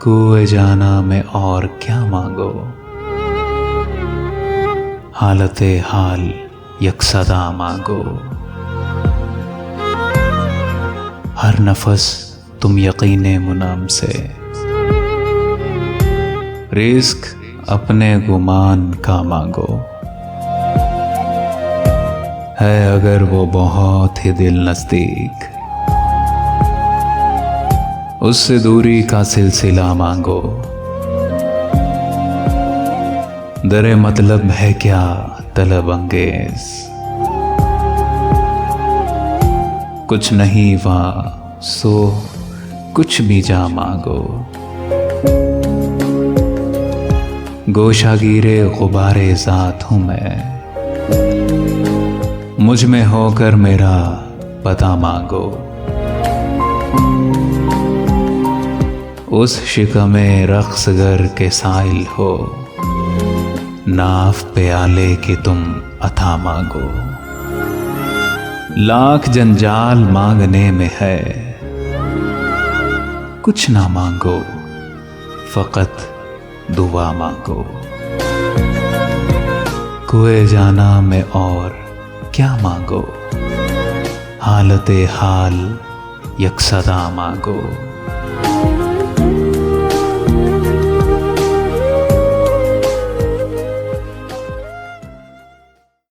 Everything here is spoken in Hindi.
कुए जाना में और क्या मांगो, हालते हाल यकसदा मांगो। हर नफस तुम यकीने मुनाम से, रिस्क अपने गुमान का मांगो। है अगर वो बहुत ही दिल नजदीक, उससे दूरी का सिलसिला मांगो। दरे मतलब है क्या तलब अंगेज, कुछ नहीं वहाँ सो कुछ भी जा मांगो। गोशागीरे गुबारे ज़ात हूँ मैं, मुझ में होकर मेरा पता मांगो। उस शिकमे रक्सगर के साइल हो, नाफ प्याले की तुम अथा मांगो। लाख जंजाल मांगने में है, कुछ ना मांगो फकत दुआ मांगो। कुए जाना में और क्या मांगो, हालते हाल यकसदा मांगो।